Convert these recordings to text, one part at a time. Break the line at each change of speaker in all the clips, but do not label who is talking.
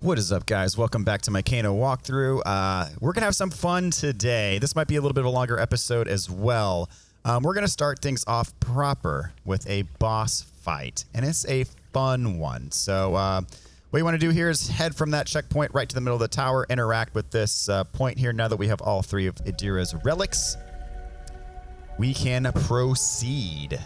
What is up, guys? Welcome back to my Kano walkthrough. We're going to have some fun today. This might be a little bit of a longer episode as well. We're going to start things off proper with a boss fight, and it's a fun one. So what you want to do here is head from that checkpoint right to the middle of the tower, interact with this point here. Now that we have all three of Adira's relics, we can proceed.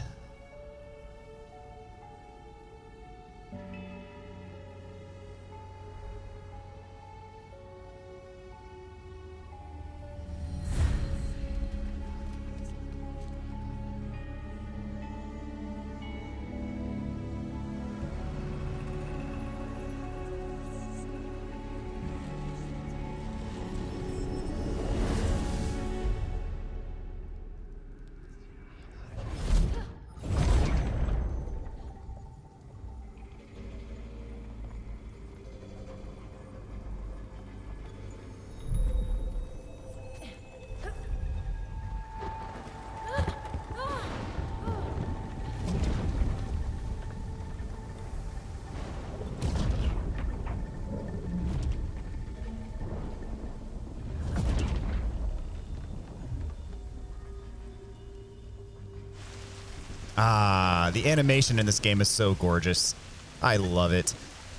The animation in this game is so gorgeous. I love it.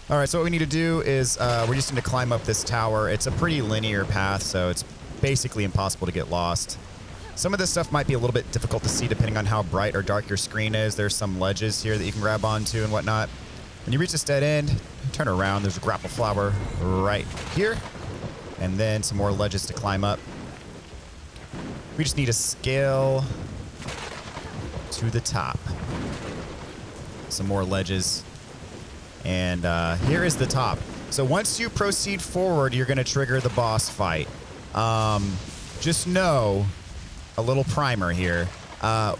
All right, so what we need to do is we just need to climb up this tower. It's a pretty linear path, so it's basically impossible to get lost. Some of this stuff might be a little bit difficult to see depending on how bright or dark your screen is. There's some ledges here that you can grab onto and whatnot. When you reach this dead end, turn around. There's a grapple flower right here, and then some more ledges to climb up. We just need to scale to the top. Some more ledges. And here is the top. So once you proceed forward, you're going to trigger the boss fight. Just know, a little primer here.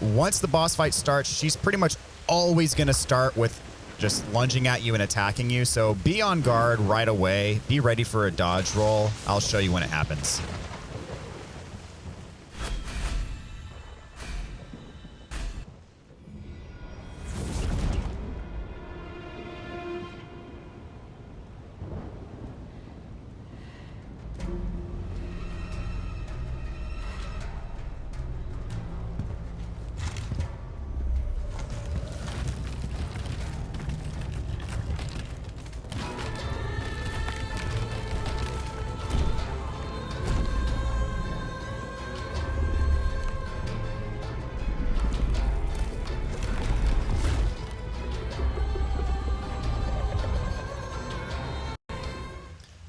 Once the boss fight starts, she's pretty much always going to start with just lunging at you and attacking you. So be on guard right away. Be ready for a dodge roll. I'll show you when it happens.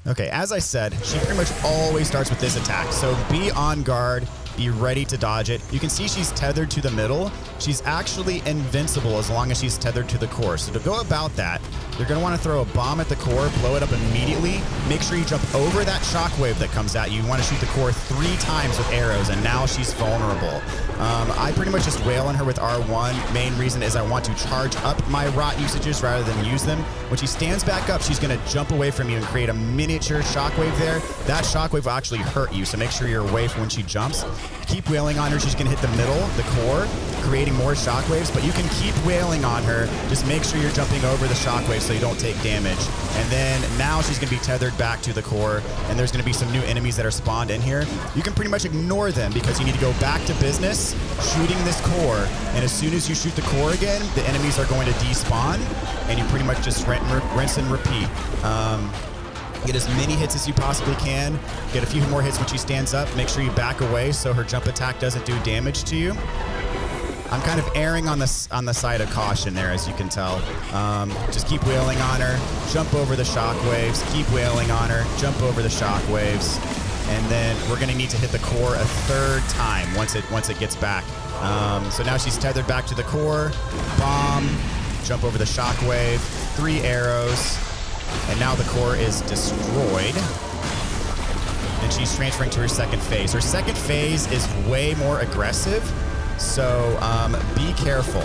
Okay, as I said, she pretty much always starts with this attack, so be on guard, be ready to dodge it. You can see she's tethered to the middle. She's actually invincible as long as she's tethered to the core. So to go about that, you're going to want to throw a bomb at the core, blow it up immediately. Make sure you jump over that shockwave that comes at you. You want to shoot the core 3 times with arrows, and now she's vulnerable. I pretty much just wail on her with R1. Main reason is I want to charge up my rot usages rather than use them. When she stands back up, she's going to jump away from you and create a miniature shockwave there. That shockwave will actually hurt you, so make sure you're away from when she jumps. Keep wailing on her. She's going to hit the middle, the core, creating more shockwaves, but you can keep wailing on her. Just make sure you're jumping over the shockwaves so you don't take damage. And then now she's going to be tethered back to the core, and there's going to be some new enemies that are spawned in here. You can pretty much ignore them because you need to go back to business shooting this core, and as soon as you shoot the core again, the enemies are going to despawn, and you pretty much just rinse and repeat. Get as many hits as you possibly can. Get a few more hits when she stands up. Make sure you back away so her jump attack doesn't do damage to you. I'm kind of erring on the side of caution there, as you can tell. Just keep wailing on her. Jump over the shockwaves. Keep wailing on her. Jump over the shockwaves. And then we're going to need to hit the core a 3rd time once it gets back. So now she's tethered back to the core. Bomb. Jump over the shockwave. 3 arrows. And now the core is destroyed. And she's transferring to her 2nd phase. Her 2nd phase is way more aggressive, so be careful.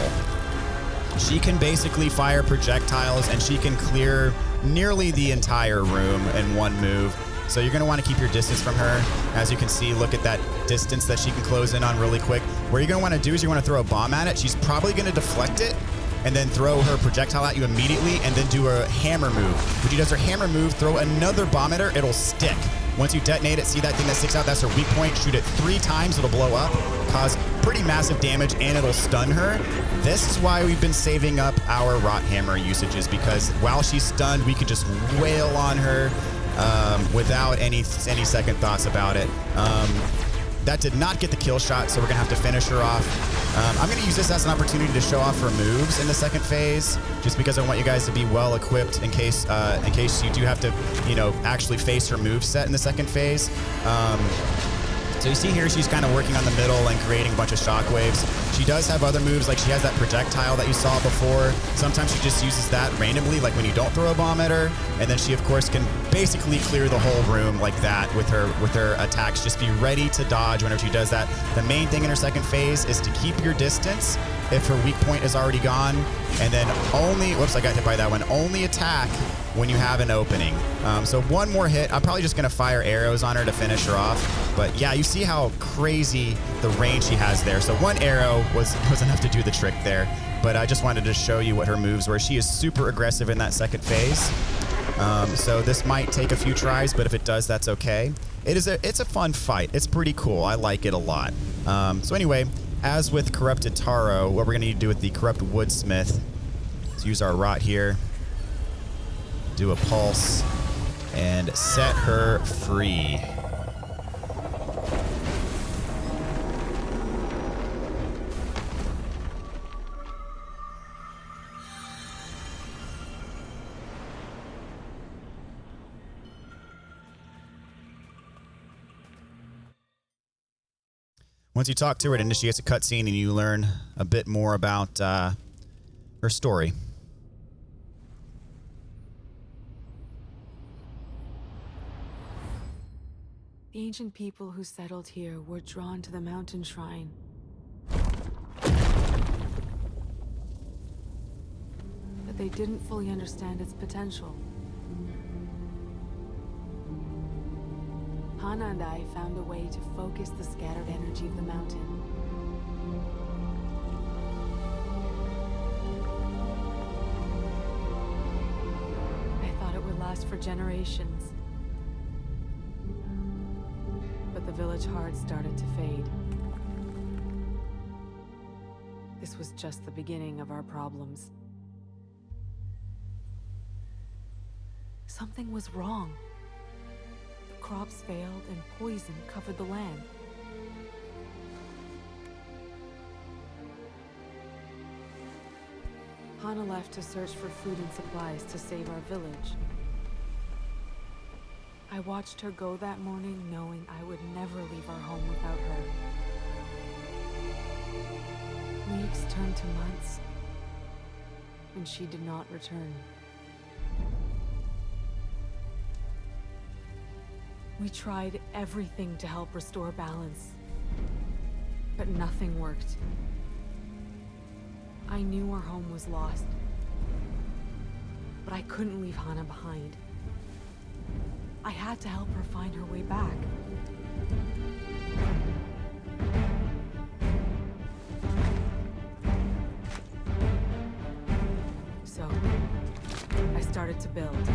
She can basically fire projectiles, and she can clear nearly the entire room in one move. So you're going to want to keep your distance from her. As you can see, look at that distance that she can close in on really quick. What you're going to want to do is you want to throw a bomb at it. She's probably going to deflect it, and then throw her projectile at you immediately, and then do a hammer move. When she does her hammer move, throw another bomb at her, it'll stick. Once you detonate it, see that thing that sticks out, that's her weak point. Shoot it 3 times, it'll blow up, cause pretty massive damage, and it'll stun her. This is why we've been saving up our rot hammer usages, because while she's stunned, we can just wail on her without any second thoughts about it. That did not get the kill shot, so we're gonna have to finish her off. I'm gonna use this as an opportunity to show off her moves in the second phase, just because I want you guys to be well equipped in case you do have to, you know, actually face her move set in the second phase. So you see here, she's kind of working on the middle and creating a bunch of shockwaves. She does have other moves, like she has that projectile that you saw before. Sometimes she just uses that randomly, like when you don't throw a bomb at her. And then she, of course, can basically clear the whole room like that with her attacks. Just be ready to dodge whenever she does that. The main thing in her second phase is to keep your distance if her weak point is already gone. And then only, whoops, I got hit by that one, only attack when you have an opening. So one more hit. I'm probably just going to fire arrows on her to finish her off. But yeah, you see how crazy the range she has there. So one arrow was enough to do the trick there. But I just wanted to show you what her moves were. She is super aggressive in that second phase. So this might take a few tries, but if it does, that's okay. It's a fun fight. It's pretty cool. I like it a lot. So anyway, as with Corrupted Taro, what we're going to need to do with the Corrupt Woodsmith is use our rot here, do a pulse, and set her free. Once you talk to her, it initiates a cutscene and you learn a bit more about her story.
The ancient people who settled here were drawn to the mountain shrine. But they didn't fully understand its potential. Hana and I found a way to focus the scattered energy of the mountain. I thought it would last for generations. But the village heart started to fade. This was just the beginning of our problems. Something was wrong. Crops failed and poison covered the land. Hana left to search for food and supplies to save our village. I watched her go that morning knowing I would never leave our home without her. Weeks turned to months, and she did not return. We tried everything to help restore balance, but nothing worked. I knew our home was lost, but I couldn't leave Hana behind. I had to help her find her way back. So, I started to build.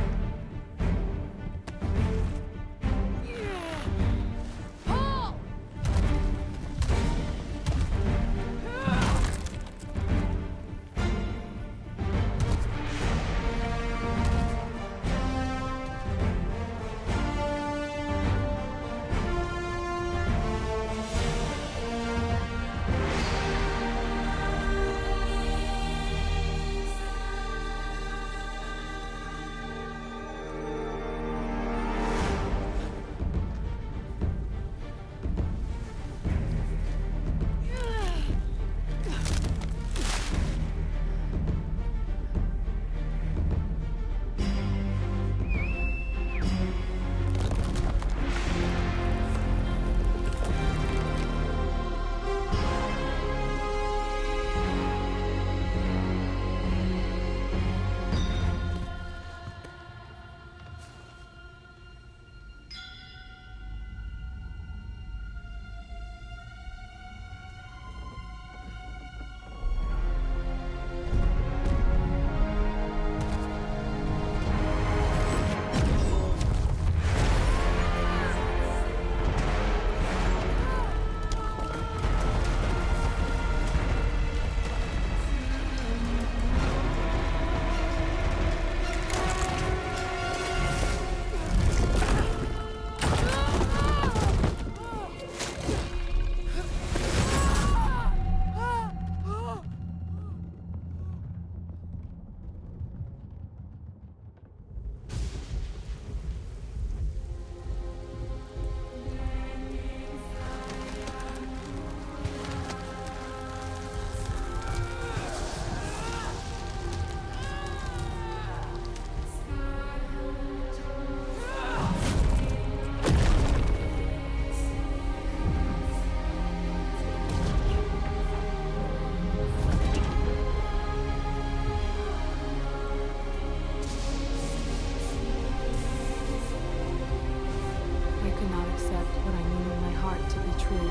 be true.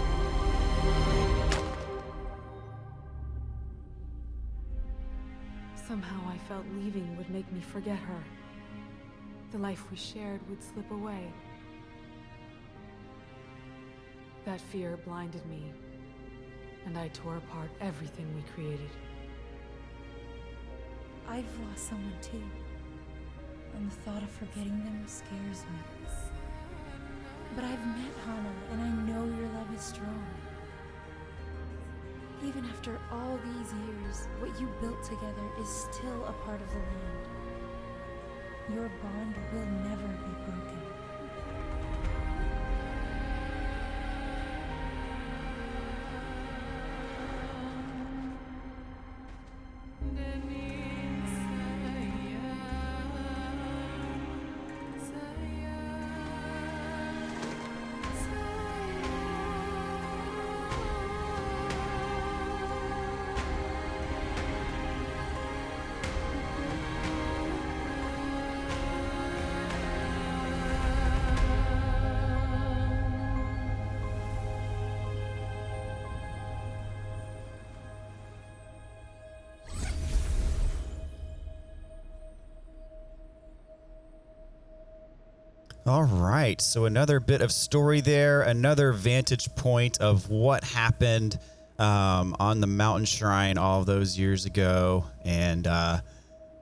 Somehow I felt leaving would make me forget her. The life we shared would slip away. That fear blinded me, and I tore apart everything we created.
I've lost someone too, and the thought of forgetting them scares me. But I've met Hana, and I know your love is strong. Even after all these years, what you built together is still a part of the land. Your bond will never be broken.
All right, so another bit of story there, another vantage point of what happened on the mountain shrine all those years ago, and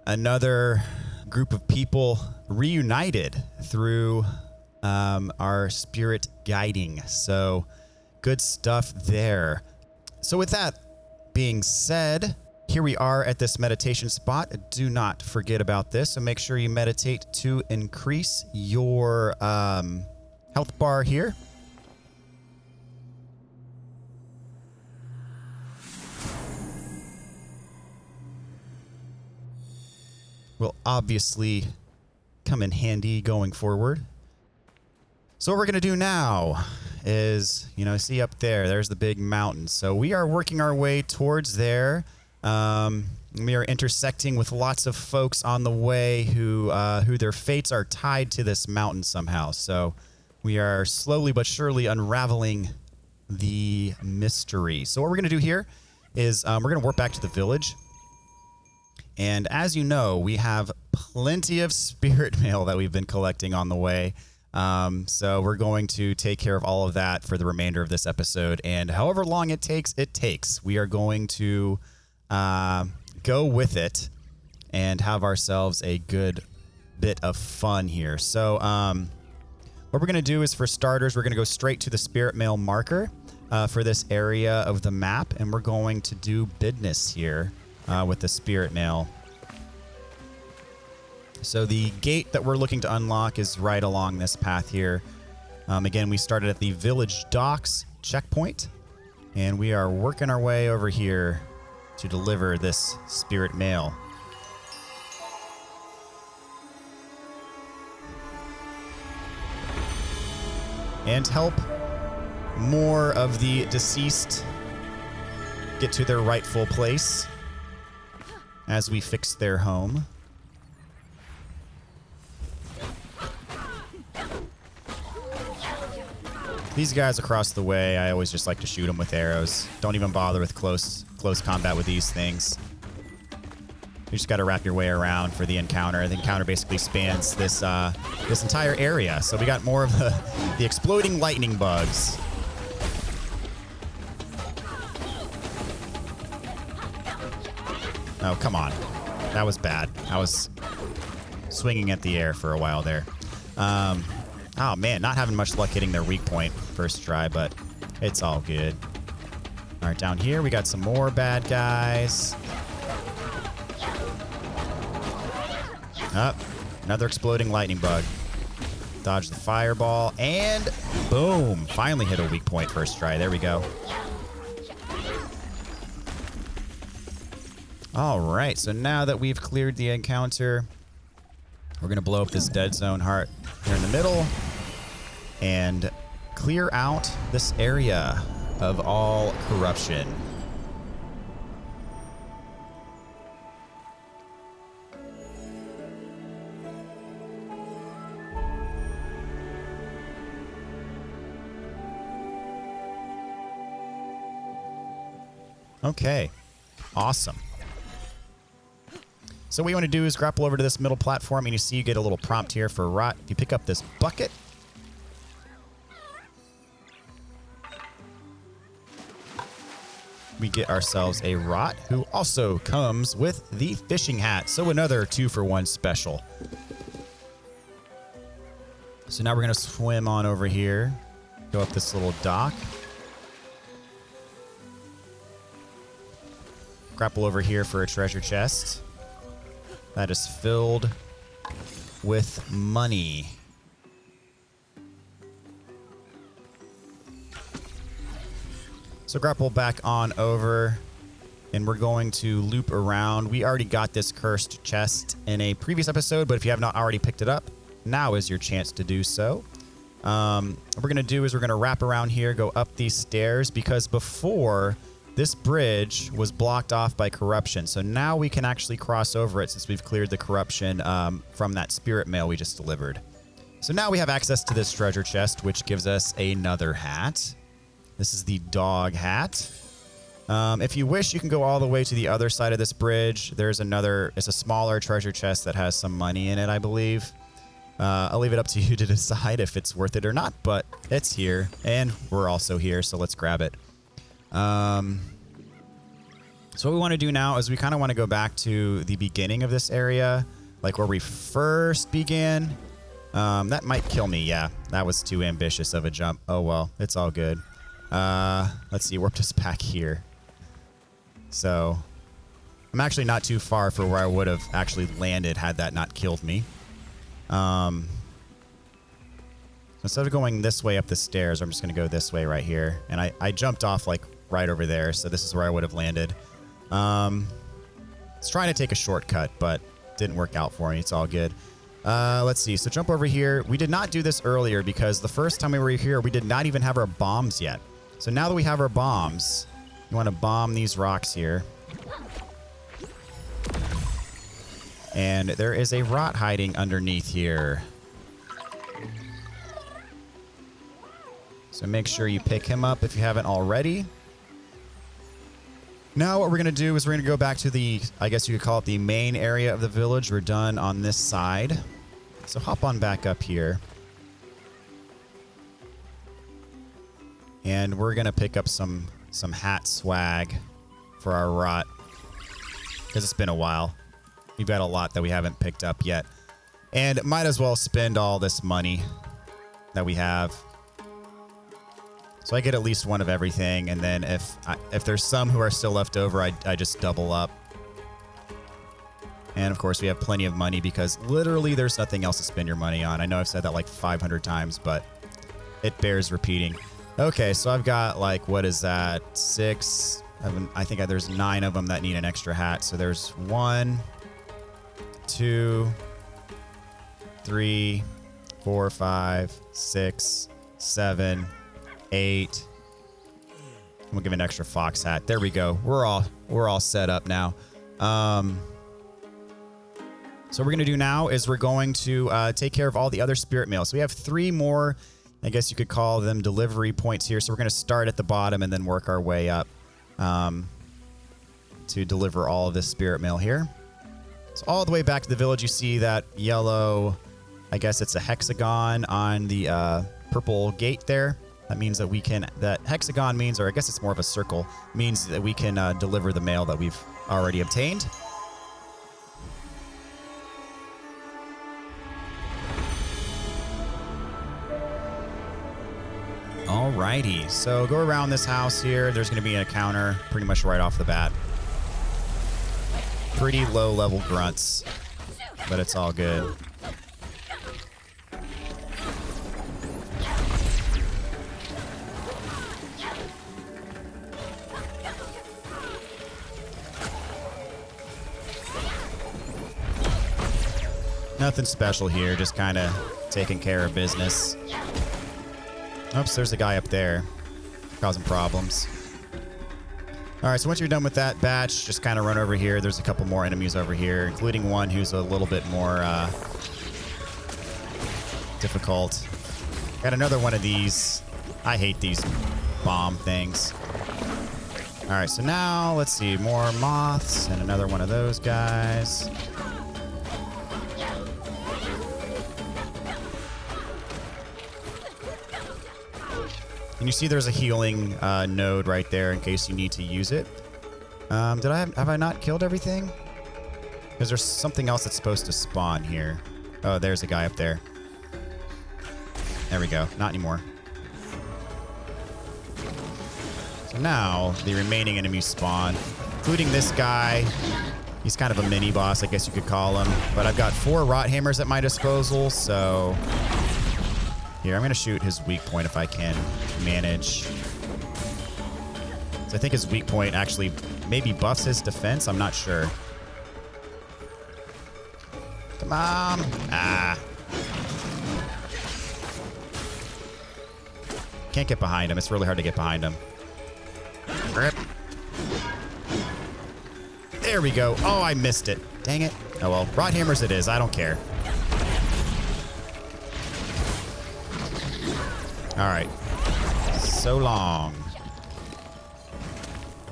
another group of people reunited through our spirit guiding. So good stuff there. So with that being said, here we are at this meditation spot. Do not forget about this. So make sure you meditate to increase your health bar here. Will obviously come in handy going forward. So what we're going to do now is, see up there, there's the big mountain. So we are working our way towards there. We are intersecting with lots of folks on the way who their fates are tied to this mountain somehow. So we are slowly but surely unraveling the mystery. So what we're going to do here is we're going to warp back to the village. And as you know, we have plenty of spirit mail that we've been collecting on the way. So we're going to take care of all of that for the remainder of this episode. And however long it takes, we are going to go with it and have ourselves a good bit of fun here. So what we're going to do is, for starters, we're going to go straight to the spirit mail marker for this area of the map, and we're going to do business here with the spirit mail. So the gate that we're looking to unlock is right along this path here. Again, we started at the village docks checkpoint, and we are working our way over here to deliver this spirit mail. And help more of the deceased get to their rightful place as we fix their home. These guys across the way, I always just like to shoot them with arrows. Don't even bother with close combat with these things. You just got to wrap your way around for the encounter. The encounter basically spans this this entire area. So we got more of the exploding lightning bugs. Oh, come on. That was bad. I was swinging at the air for a while there. Oh, man, not having much luck hitting their weak point first try, but it's all good. All right, down here, we got some more bad guys. Up, another exploding lightning bug. Dodge the fireball, and boom, finally hit a weak point first try. There we go. All right, so now that we've cleared the encounter, we're going to blow up this dead zone heart here in the middle and clear out this area of all corruption. Okay. Awesome. So what you want to do is grapple over to this middle platform, and you see you get a little prompt here for rot. If you pick up this bucket, we get ourselves a rot, who also comes with the fishing hat. So another 2-for-1 special. So now we're going to swim on over here, go up this little dock. Grapple over here for a treasure chest that is filled with money. So grapple back on over, and we're going to loop around. We already got this cursed chest in a previous episode, but if you have not already picked it up, now is your chance to do so. What we're going to do is we're going to wrap around here, go up these stairs, because before, this bridge was blocked off by corruption. So now we can actually cross over it since we've cleared the corruption from that spirit mail we just delivered. So now we have access to this treasure chest, which gives us another hat. This is the dog hat. If you wish, you can go all the way to the other side of this bridge. There's another, it's a smaller treasure chest that has some money in it, I believe. I'll leave it up to you to decide if it's worth it or not, but it's here, and we're also here, so let's grab it. So what we want to do now is we kind of want to go back to the beginning of this area, like where we first began. That might kill me. Yeah, that was too ambitious of a jump. Oh, well, it's all good. Let's see, warped us back here. So I'm actually not too far for where I would have actually landed had that not killed me. So instead of going this way up the stairs, I'm just going to go this way right here. And I jumped off like right over there, so this is where I would have landed. It's trying to take a shortcut, but didn't work out for me. It's all good. Let's see. So jump over here. We did not do this earlier because the first time we were here, we did not even have our bombs yet. So now that we have our bombs, you want to bomb these rocks here. And there is a rot hiding underneath here. So make sure you pick him up if you haven't already. Now what we're going to do is we're going to go back to the, I guess you could call it the main area of the village. We're done on this side. So hop on back up here. And we're going to pick up some hat swag for our rot. Because it's been a while. We've got a lot that we haven't picked up yet. And might as well spend all this money that we have. So I get at least one of everything, and then if there's some who are still left over, I just double up. And of course, we have plenty of money because literally there's nothing else to spend your money on. I know I've said that like 500 times, but it bears repeating. Okay, so I've got like, what is that? 6. I think there's 9 of them that need an extra hat. So there's 1, 2, 3, 4, 5, 6, 7, 8. We'll give an extra fox hat. There we go. We're all set up now. So what we're going to do now is we're going to take care of all the other spirit mail. So we have 3 more, I guess you could call them delivery points here. So we're going to start at the bottom and then work our way up to deliver all of this spirit mail here. So all the way back to the village, you see that yellow, I guess it's a hexagon on the purple gate there. That means that we can, that hexagon means, or I guess it's more of a circle, means that we can deliver the mail that we've already obtained. Alrighty, so go around this house here. There's going to be a counter pretty much right off the bat. Pretty low level grunts, but it's all good. Nothing special here, just kind of taking care of business. Oops, there's a guy up there causing problems. All right, so once you're done with that batch, just kind of run over here. There's a couple more enemies over here, including one who's a little bit more difficult. Got another one of these. I hate these bomb things. All right, so now let's see, more moths and another one of those guys. And you see there's a healing node right there in case you need to use it. Have I not killed everything? Because there's something else that's supposed to spawn here. Oh, there's a guy up there. There we go. Not anymore. So now the remaining enemies spawn, including this guy. He's kind of a mini boss, I guess you could call him. But I've got 4 rot hammers at my disposal, so here, I'm going to shoot his weak point if I can manage. So I think his weak point actually maybe buffs his defense. I'm not sure. Come on. Ah. Can't get behind him. It's really hard to get behind him. Rip. There we go. Oh, I missed it. Dang it. Oh, well. Rot hammers it is. I don't care. All right. So long.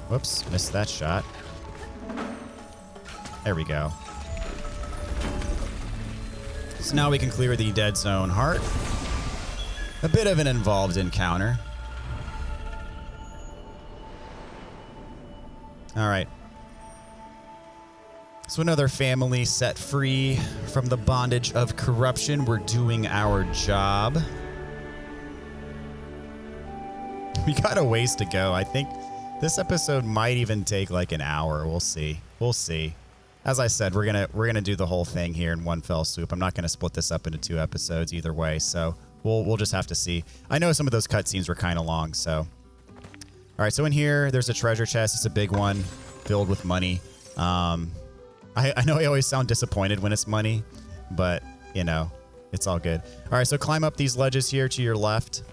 Whoops. Missed that shot. There we go. So now we can clear the dead zone heart. A bit of an involved encounter. All right. So another family set free from the bondage of corruption. We're doing our job. We got a ways to go. I think this episode might even take like an hour. We'll see. We'll see. As I said, we're gonna do the whole thing here in one fell swoop. I'm not gonna split this up into 2 episodes either way. So we'll just have to see. I know some of those cutscenes were kind of long. So all right. So in here, there's a treasure chest. It's a big one, filled with money. I know I always sound disappointed when it's money, but you know, it's all good. All right. So climb up these ledges here to your left.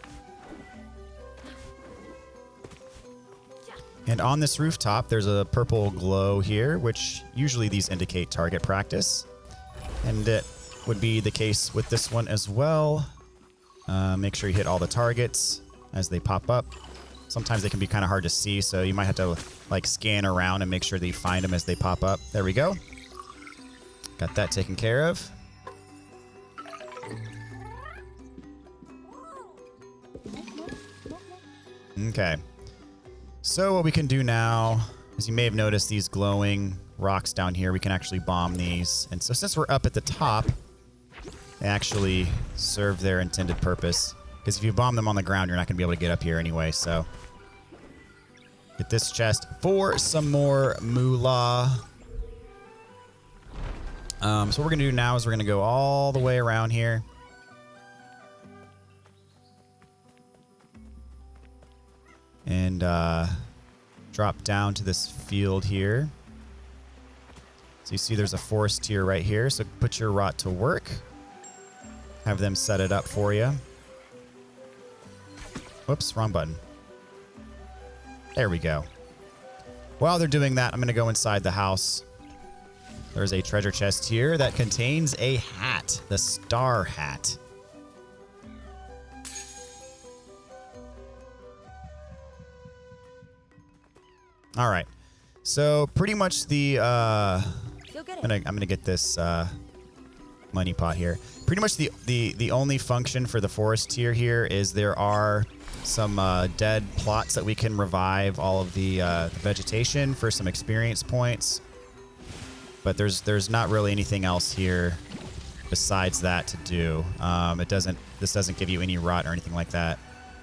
And on this rooftop, there's a purple glow here, which usually these indicate target practice. And it would be the case with this one as well. Make sure you hit all the targets as they pop up. Sometimes they can be kind of hard to see, so you might have to like scan around and make sure that you find them as they pop up. There we go. Got that taken care of. Okay. So what we can do now, as you may have noticed, these glowing rocks down here, we can actually bomb these. And so since we're up at the top, they actually serve their intended purpose. Because if you bomb them on the ground, you're not going to be able to get up here anyway. So get this chest for some more moolah. So what we're going to do now is we're going to go all the way around here. And drop down to this field here. So you see there's a forest tier right here. So put your rot to work. Have them set it up for you. Whoops, wrong button. There we go. While they're doing that, I'm going to go inside the house. There's a treasure chest here that contains a hat, the star hat. All right, so pretty much the I'm gonna get this money pot here. Pretty much the only function for the forest tier here is there are some dead plots that we can revive all of the vegetation for some experience points, but there's not really anything else here besides that to do. This doesn't give you any rot or anything like that.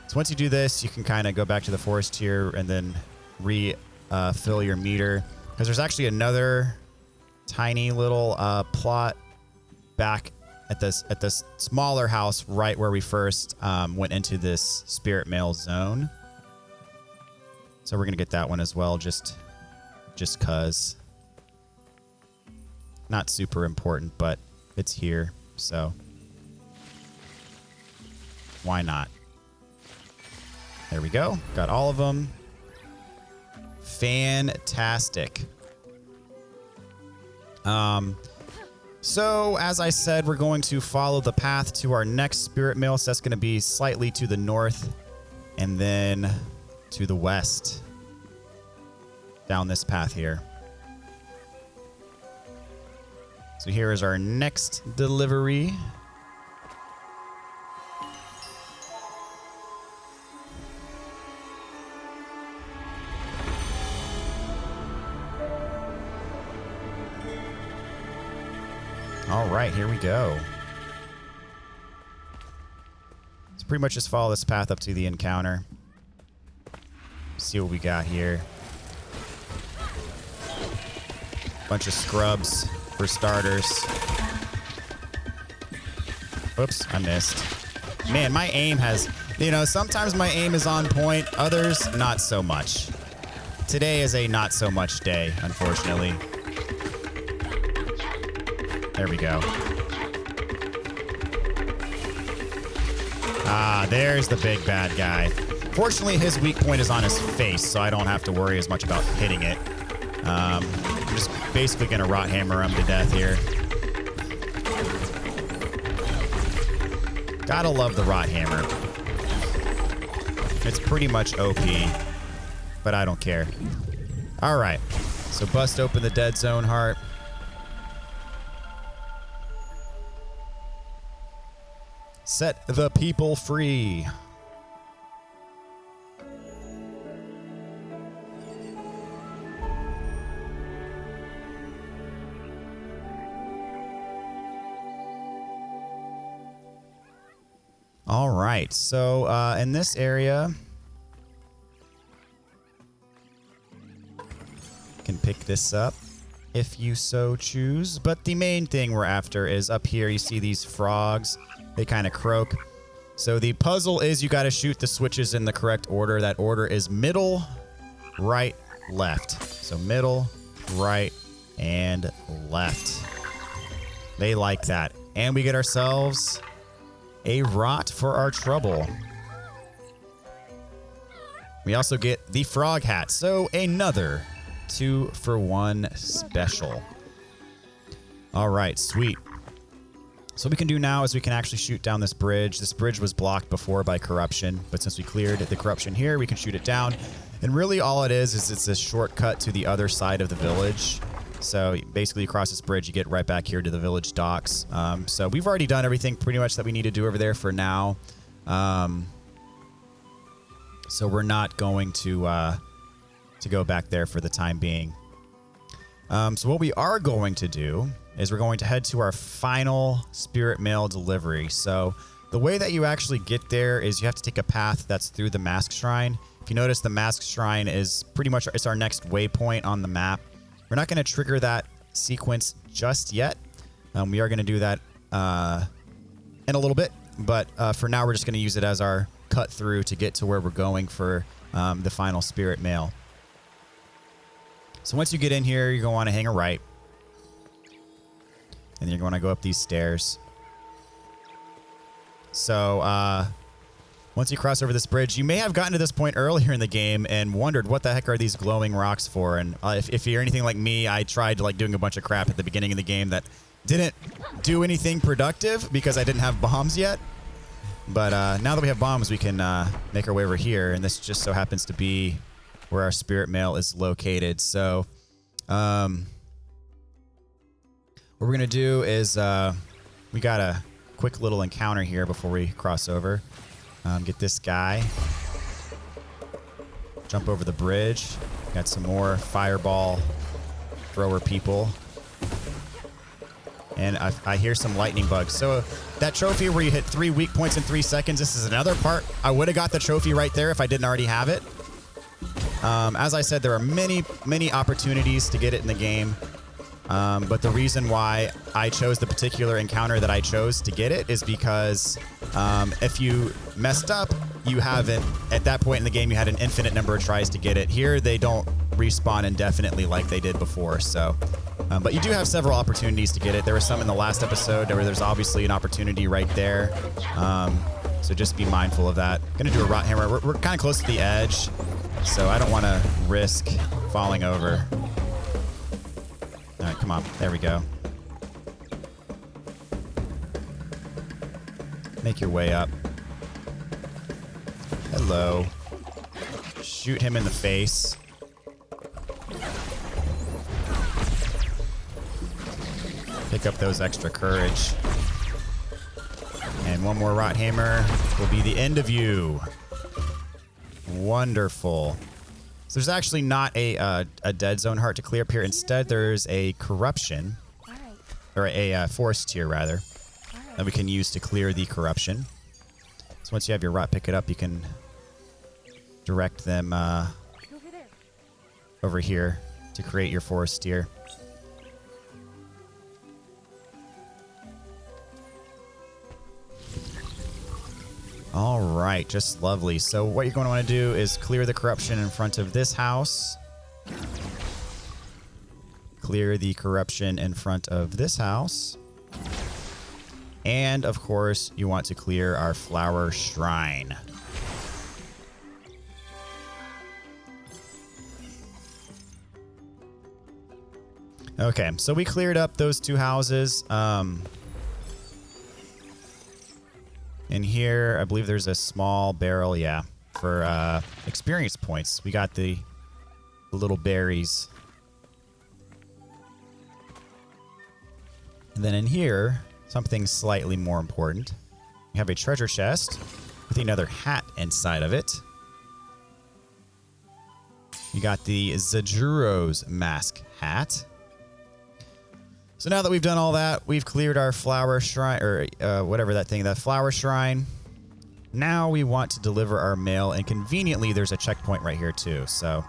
So once you do this, you can kind of go back to the forest tier and then fill your meter, because there's actually another tiny little plot back at this smaller house right where we first went into this spirit mail zone. So we're gonna get that one as well, just cause. Not super important, but it's here, so why not? There we go. Got all of them. Fantastic. So as I said, we're going to follow the path to our next spirit mail. So that's going to be slightly to the north and then to the west. down this path here. So here is our next delivery. All right, here we go. So pretty much just follow this path up to the encounter. See what we got here. Bunch of scrubs for starters. Oops, I missed. Man, my aim has, you know, sometimes my aim is on point, others not so much. Today is a not so much day, unfortunately. There we go. Ah, there's the big bad guy. Fortunately, his weak point is on his face, so I don't have to worry as much about hitting it. I'm just basically going to rot hammer him to death here. Gotta love the rot hammer. It's pretty much OP, but I don't care. All right, so bust open the dead zone heart. Set the people free. All right, so in this area, you can pick this up if you so choose. But the main thing we're after is up here. You see these frogs. They kind of croak. So the puzzle is you got to shoot the switches in the correct order. That order is middle, right, left. So middle, right, and left. They like that. And we get ourselves a rot for our trouble. We also get the frog hat. So another 2-for-1 special. All right, sweet. So what we can do now is we can actually shoot down this bridge. This bridge was blocked before by corruption, but since we cleared the corruption here, we can shoot it down. And really all it is it's a shortcut to the other side of the village. So basically you cross this bridge, you get right back here to the village docks. So we've already done everything pretty much that we need to do over there for now. So we're not going to go back there for the time being. So what we are going to do is we're going to head to our final spirit mail delivery. So the way that you actually get there is you have to take a path that's through the mask shrine. If you notice, the mask shrine is pretty much, it's our next waypoint on the map. We're not going to trigger that sequence just yet. We are going to do that in a little bit, but for now we're just going to use it as our cut through to get to where we're going for the final spirit mail. So once you get in here, you're going to want to hang a right. And you're going to go up these stairs. So once you cross over this bridge, you may have gotten to this point earlier in the game and wondered what the heck are these glowing rocks for. And if you're anything like me, I tried like doing a bunch of crap at the beginning of the game that didn't do anything productive because I didn't have bombs yet. But now that we have bombs, we can make our way over here. And this just so happens to be where our spirit mail is located. So what we're going to do is we got a quick little encounter here before we cross over. Get this guy. Jump over the bridge. Got some more fireball thrower people. And I hear some lightning bugs. So that trophy where you hit 3 weak points in 3 seconds, this is another part. I would have got the trophy right there if I didn't already have it. As I said, there are many, many opportunities to get it in the game. But the reason why I chose the particular encounter that I chose to get it is because if you messed up, you haven't, at that point in the game, you had an infinite number of tries to get it. Here, they don't respawn indefinitely like they did before. So, but you do have several opportunities to get it. There was some in the last episode where there's obviously an opportunity right there. So just be mindful of that. Gonna do a rot hammer. We're kind of close to the edge, so I don't want to risk falling over. All right, come on. There we go. Make your way up. Hello. Shoot him in the face. Pick up those extra courage. And one more rot hammer will be the end of you. Wonderful. So there's actually not a dead zone heart to clear up here. Instead, there's a corruption. Or a forest tier, rather. That we can use to clear the corruption. So once you have your rot pick it up, you can direct them over here to create your forest tier. All right, just lovely. So what you're going to want to do is clear the corruption in front of this house. Clear the corruption in front of this house. And, of course, you want to clear our flower shrine. Okay, so we cleared up those two houses. In here, I believe there's a small barrel, yeah, for experience points. We got the little berries. And then in here, something slightly more important. We have a treasure chest with another hat inside of it. You got the Zajuro's mask hat. So now that we've done all that, we've cleared our flower shrine, or whatever that thing, that flower shrine. Now we want to deliver our mail, and conveniently there's a checkpoint right here too, so.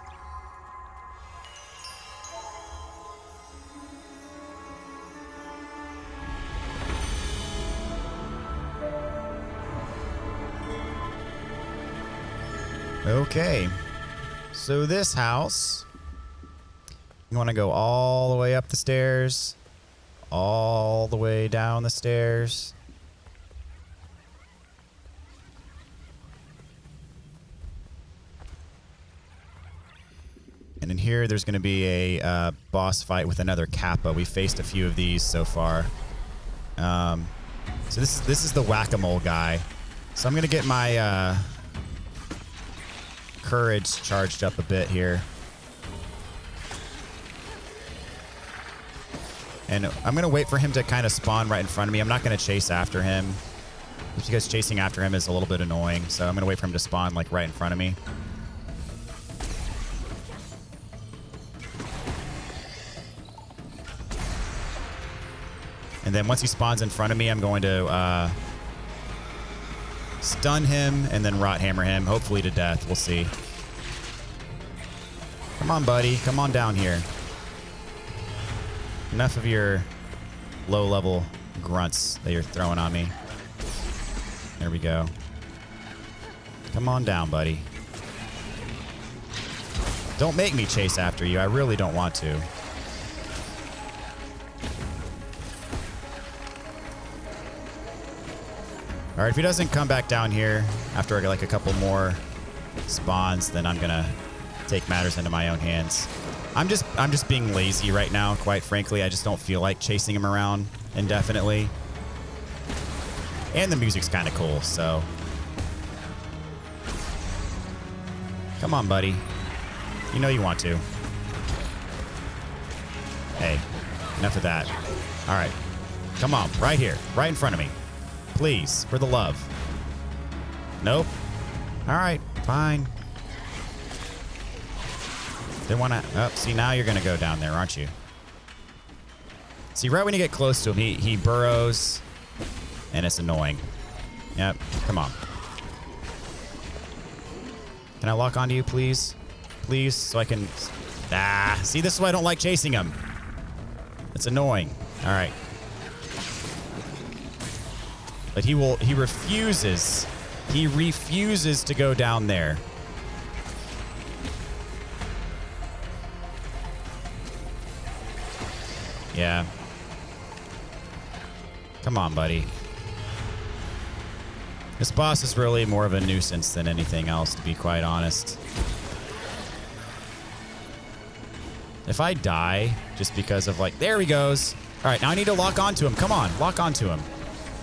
Okay, so this house, you want to go all the way up the stairs, all the way down the stairs. And in here, there's going to be a boss fight with another Kappa. We faced a few of these so far. So this is the whack-a-mole guy. So I'm going to get my courage charged up a bit here. And I'm going to wait for him to kind of spawn right in front of me. I'm not going to chase after him, just because chasing after him is a little bit annoying. So I'm going to wait for him to spawn like right in front of me. And then once he spawns in front of me, I'm going to stun him and then rot hammer him, hopefully to death. We'll see. Come on, buddy. Come on down here. Enough of your low-level grunts that you're throwing on me. There we go. Come on down, buddy. Don't make me chase after you. I really don't want to. All right, if he doesn't come back down here after like a couple more spawns, then I'm gonna take matters into my own hands. I'm just being lazy right now, quite frankly. I just don't feel like chasing him around indefinitely. And the music's kind of cool, so. Come on, buddy. You know you want to. Hey, enough of that. All right. Come on, right here, right in front of me. Please, for the love. Nope. All right, fine. They want to... Oh, see, now you're going to go down there, aren't you? See, right when you get close to him, he burrows, and it's annoying. Yep, come on. Can I lock onto you, please? Please, so I can... Ah, see, this is why I don't like chasing him. It's annoying. All right. But he refuses. He refuses to go down there. Yeah. Come on, buddy. This boss is really more of a nuisance than anything else, to be quite honest. If I die just because of like... There he goes. All right, now I need to lock onto him. Come on, lock onto him.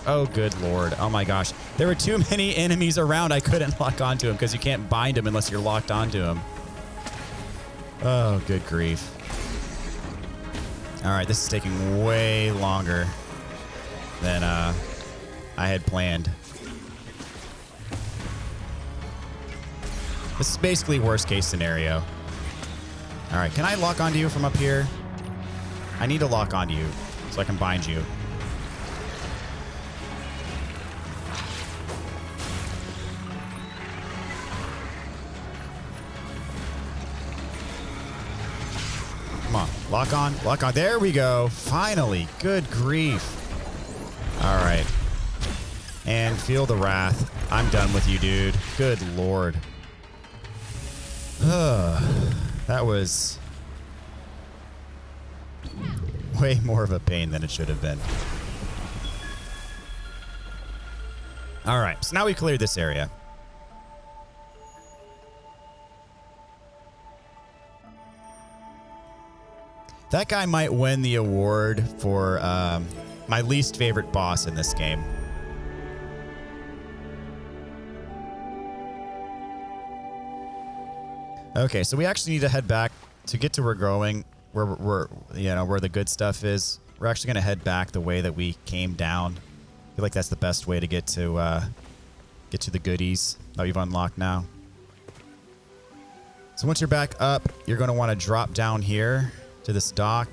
Oh, good lord. Oh my gosh. There were too many enemies around. I couldn't lock onto him because you can't bind him unless you're locked onto him. Oh, good grief. All right, this is taking way longer than I had planned. This is basically worst case scenario. All right, can I lock onto you from up here? I need to lock onto you so I can bind you. Come on, lock on, lock on. There we go. Finally, good grief. All right. And feel the wrath. I'm done with you, dude. Good Lord. That was way more of a pain than it should have been. All right, so now we cleared this area. That guy might win the award for my least favorite boss in this game. Okay, so we actually need to head back to get to where we're going, where the good stuff is. We're actually going to head back the way that we came down. I feel like that's the best way to get to the goodies that we've unlocked now. So once you're back up, you're going to want to drop down here to this dock,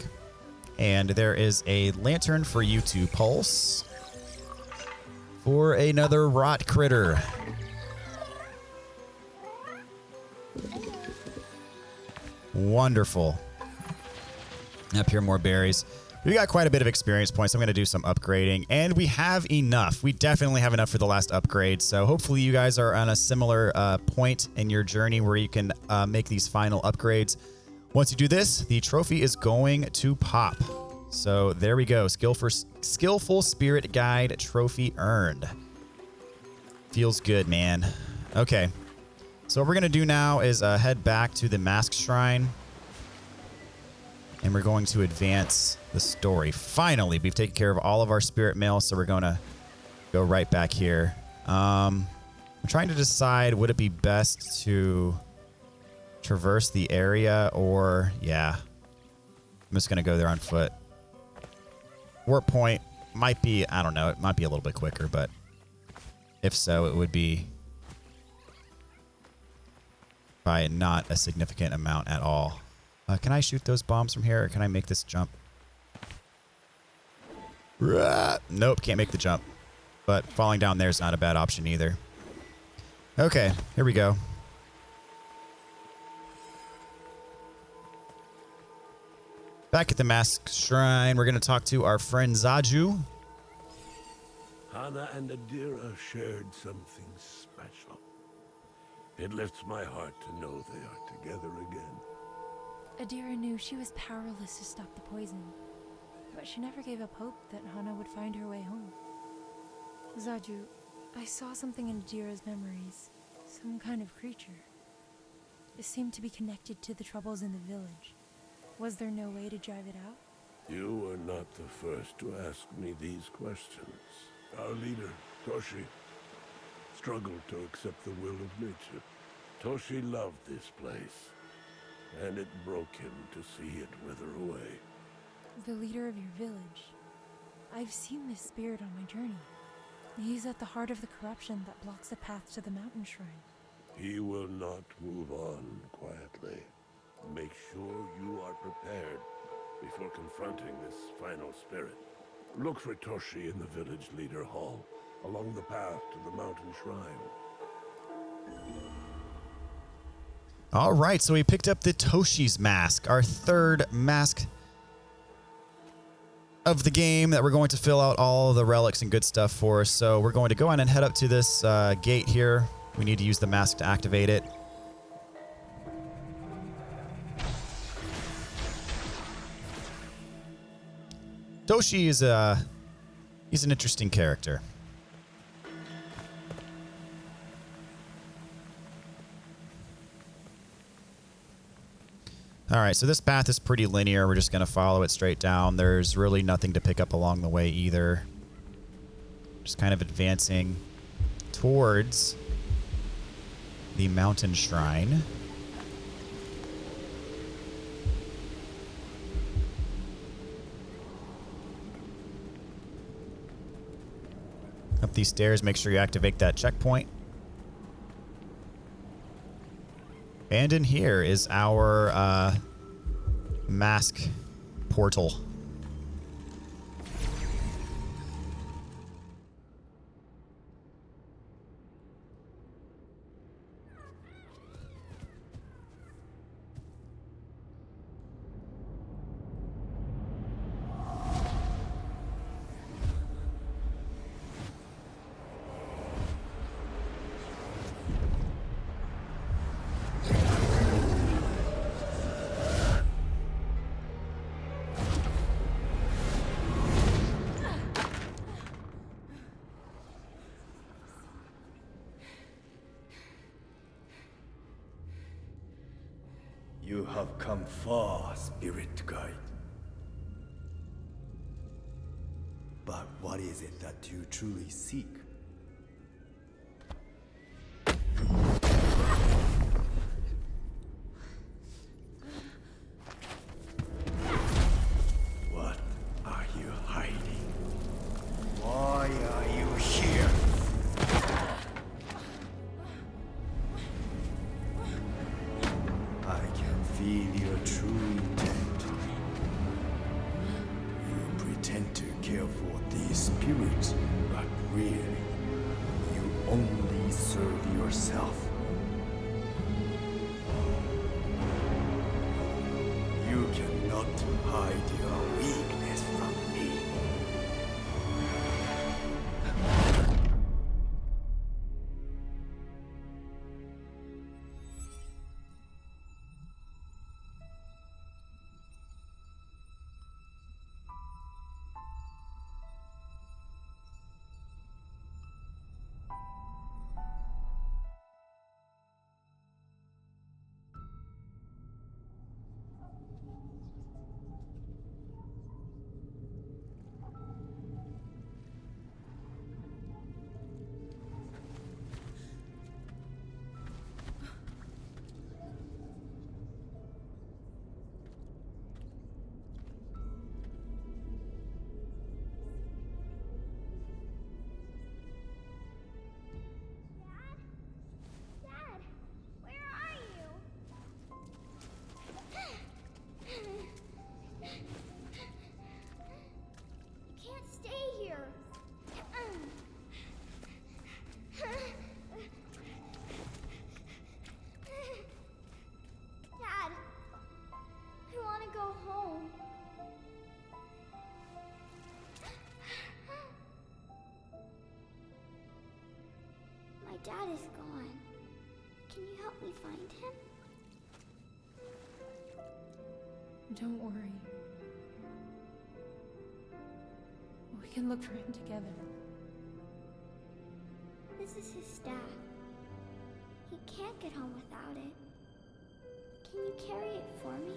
and there is a lantern for you to pulse for another rot critter. Wonderful. Up here, more berries. We got quite a bit of experience points. I'm going to do some upgrading, and we have enough. We definitely have enough for the last upgrade, so hopefully you guys are on a similar point in your journey where you can make these final upgrades. Once you do this, the trophy is going to pop. So there we go. Skillful Spirit Guide trophy earned. Feels good, man. Okay. So what we're going to do now is head back to the Mask Shrine. And we're going to advance the story. Finally, we've taken care of all of our spirit mail, so we're going to go right back here. I'm trying to decide, would it be best to traverse the area or, yeah. I'm just going to go there on foot. Warp point might be, I don't know, it might be a little bit quicker, but if so, it would be by not a significant amount at all. Can I shoot those bombs from here, or can I make this jump? Nope, can't make the jump. But falling down there is not a bad option either. Okay, here we go. Back at the Mask Shrine, we're going to talk to our friend Zaju.
Hana and Adira shared something special. It lifts my heart to know they are together again.
Adira knew she was powerless to stop the poison, but she never gave up hope that Hana would find her way home. Zaju, I saw something in Adira's memories, some kind of creature. It seemed to be connected to the troubles in the village. Was there no way to drive it out?
You are not the first to ask me these questions. Our leader, Toshi, struggled to accept the will of nature. Toshi loved this place, and it broke him to see it wither away.
The leader of your village. I've seen this spirit on my journey. He's at the heart of the corruption that blocks the path to the mountain shrine.
He will not move on quietly. Make sure you are prepared before confronting this final spirit. Look for Toshi in the village leader hall, along the path to the mountain shrine.
All right, so we picked up the Toshi's mask, our third mask of the game that we're going to fill out all the relics and good stuff for. So we're going to go on and head up to this gate here. We need to use the mask to activate it. Toshi is he's an interesting character. All right, so this path is pretty linear. We're just going to follow it straight down. There's really nothing to pick up along the way either. Just kind of advancing towards the mountain shrine. up these stairs, make sure you activate that checkpoint. And in here is our mask portal.
You have come far, Spirit Guide. But what is it that you truly seek? What are you hiding? Why are you here? I can feel your true intent. You pretend to care for these spirits, but really, you only serve yourself. You cannot hide your weakness from me.
Dad is gone. Can you help me find him?
Don't worry. We can look for him together.
This is his staff. He can't get home without it. Can you carry it for me?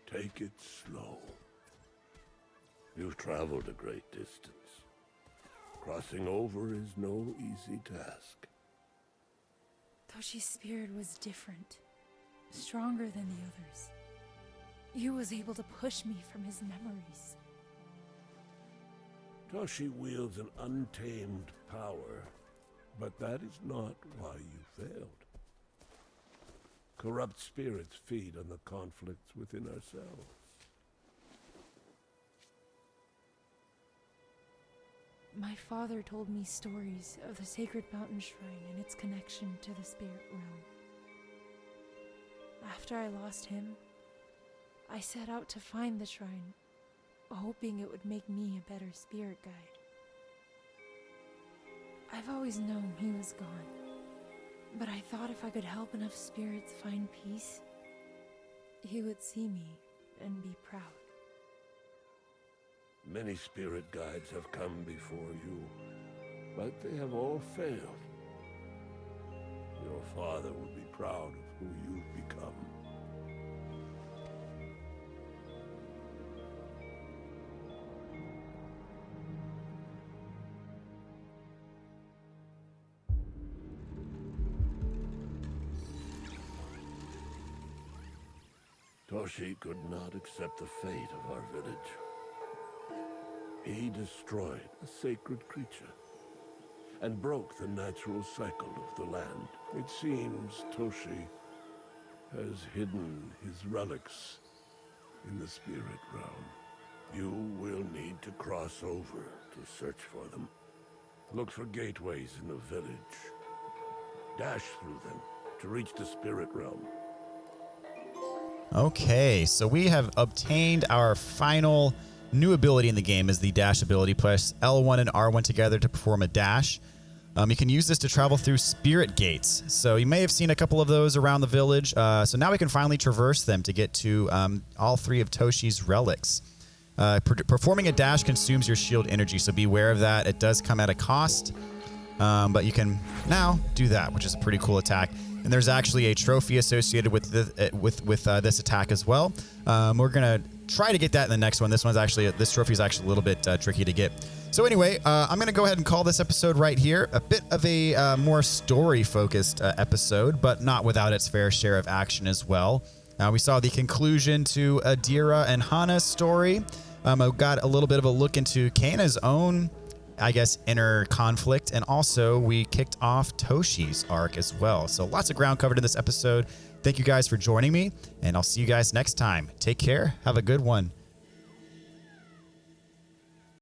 Take it slow. You've traveled a great distance. Crossing over is no easy task.
Toshi's spirit was different, stronger than the others. He was able to push me from his memories.
Toshi wields an untamed power, but that is not why you failed. Corrupt spirits feed on the conflicts within ourselves.
My father told me stories of the sacred mountain shrine and its connection to the spirit realm. After I lost him, I set out to find the shrine, hoping it would make me a better spirit guide. I've always known he was gone, but I thought if I could help enough spirits find peace, he would see me and be proud.
Many spirit guides have come before you, but they have all failed. Your father will be proud of who you've become. Toshi could not accept the fate of our village. He destroyed a sacred creature and broke the natural cycle of the land. It seems Toshi has hidden his relics in the spirit realm. You will need to cross over to search for them. Look for gateways in the village. Dash through them to reach the spirit realm.
Okay, so we have obtained our final new ability in the game is the dash ability. Press L1 and R1 together to perform a dash. You can use this to travel through spirit gates. So you may have seen a couple of those around the village. So now we can finally traverse them to get to all three of Toshi's relics. Performing a dash consumes your shield energy, so beware of that. It does come at a cost, but you can now do that, which is a pretty cool attack. And there's actually a trophy associated with this attack as well. We're gonna try to get that in the next one. This trophy is actually a little bit tricky to get. So anyway, I'm gonna go ahead and call this episode right here. A bit of a more story-focused episode, but not without its fair share of action as well. We saw the conclusion to Adira and Hana's story. I got a little bit of a look into Kana's own, I guess, inner conflict, and also we kicked off Toshi's arc as well. So lots of ground covered in this episode. Thank you guys for joining me, and I'll see you guys next time. Take care. Have a good one.